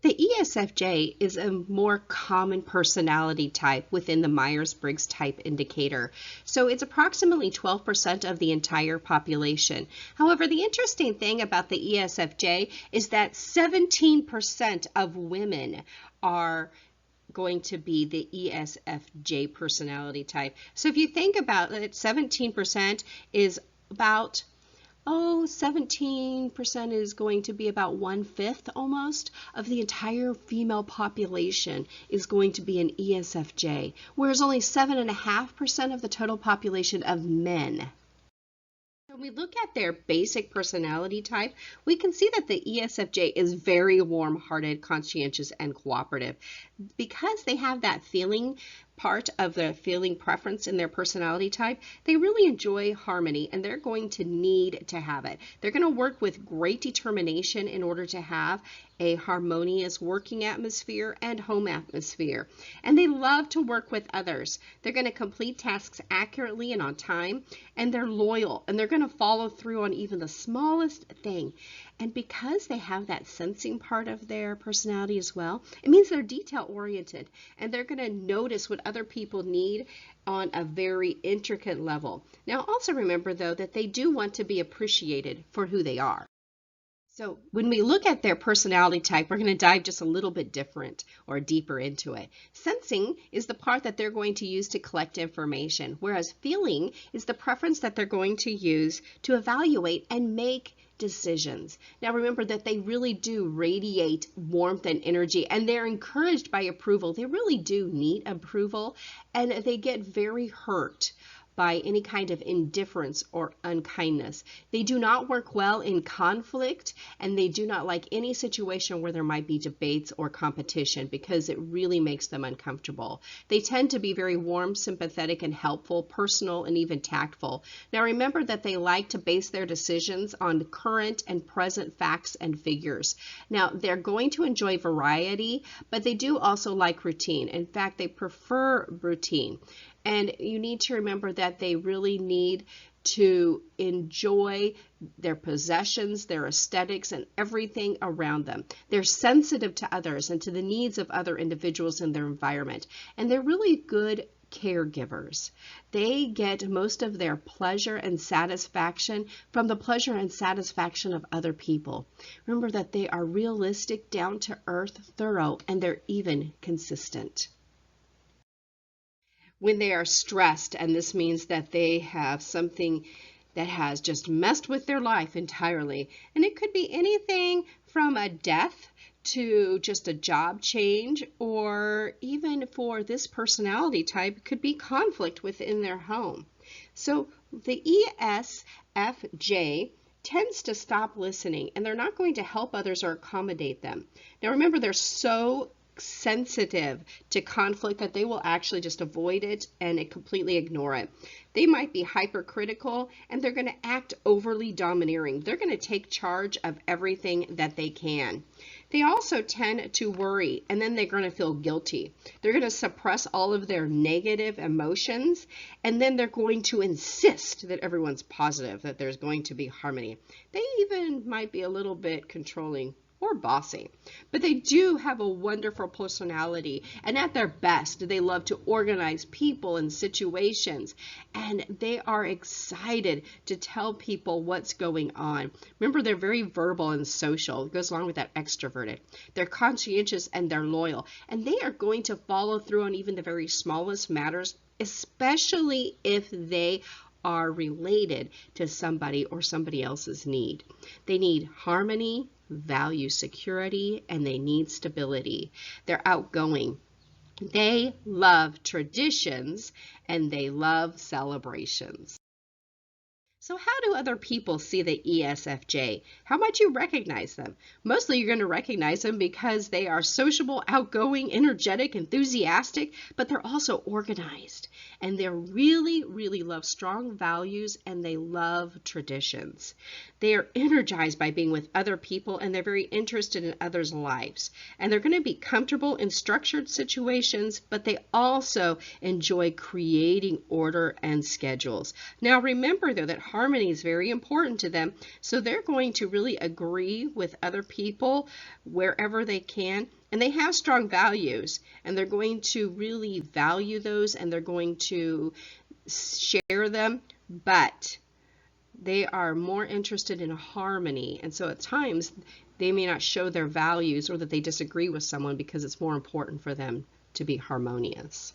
The ESFJ is a more common personality type within the Myers-Briggs type indicator. So it's approximately 12% of the entire population. However, the interesting thing about the ESFJ is that 17% of women are going to be the ESFJ personality type. So if you think about it, 17% is about 17% is going to be about 1/5 almost of the entire female population is going to be an ESFJ, whereas only 7.5% of the total population of men. When we look at their basic personality type, we can see that the ESFJ is very warm-hearted, conscientious, and cooperative. Because they have that feeling part of the feeling preference in their personality type, they really enjoy harmony, and they're going to need to have it. They're going to work with great determination in order to have a harmonious working atmosphere and home atmosphere. And they love to work with others. They're going to complete tasks accurately and on time, and they're loyal, and they're going to follow through on even the smallest thing. And because they have that sensing part of their personality as well, it means they're detail-oriented, and they're going to notice what other people need on a very intricate level. Now, also remember, though, that they do want to be appreciated for who they are. So when we look at their personality type, we're going to dive just a little bit different or deeper into it. Sensing is the part that they're going to use to collect information, whereas feeling is the preference that they're going to use to evaluate and make decisions. Now remember that they really do radiate warmth and energy, and they're encouraged by approval. They really do need approval, and they get very hurt by any kind of indifference or unkindness. They do not work well in conflict, and they do not like any situation where there might be debates or competition because it really makes them uncomfortable. They tend to be very warm, sympathetic, and helpful, personal, and even tactful. Now remember that they like to base their decisions on current and present facts and figures. Now they're going to enjoy variety, but they do also like routine. In fact, they prefer routine. And you need to remember that they really need to enjoy their possessions, their aesthetics, and everything around them. They're sensitive to others and to the needs of other individuals in their environment. And they're really good caregivers. They get most of their pleasure and satisfaction from the pleasure and satisfaction of other people. Remember that they are realistic, down to earth, thorough, and they're even consistent. When they are stressed, and this means that they have something that has just messed with their life entirely, and it could be anything from a death to just a job change, or even for this personality type, could be conflict within their home. So the ESFJ tends to stop listening, and they're not going to help others or accommodate them. Now remember, they're so sensitive to conflict that they will actually just avoid it and completely ignore it. They might be hypercritical, and they're going to act overly domineering. They're going to take charge of everything that they can. They also tend to worry, and then they're going to feel guilty. They're going to suppress all of their negative emotions, and then they're going to insist that everyone's positive, that there's going to be harmony. They even might be a little bit controlling or bossy, but they do have a wonderful personality, and at their best they love to organize people and situations, and they are excited to tell people what's going on. Remember, they're very verbal and social. It goes along with that extroverted. They're conscientious and they're loyal, and they are going to follow through on even the very smallest matters, especially if they are related to somebody or somebody else's need. They need harmony, value security, and they need stability. They're outgoing. They love traditions, and they love celebrations. So how do other people see the ESFJ? How might you recognize them? Mostly you're going to recognize them because they are sociable, outgoing, energetic, enthusiastic, but they're also organized. And they really, really love strong values, and they love traditions. They are energized by being with other people, and they're very interested in others' lives. And they're going to be comfortable in structured situations, but they also enjoy creating order and schedules. Now remember though that harmony is very important to them, so they're going to really agree with other people wherever they can. And they have strong values, and they're going to really value those, and they're going to share them, but they are more interested in harmony. And so at times they may not show their values or that they disagree with someone because it's more important for them to be harmonious.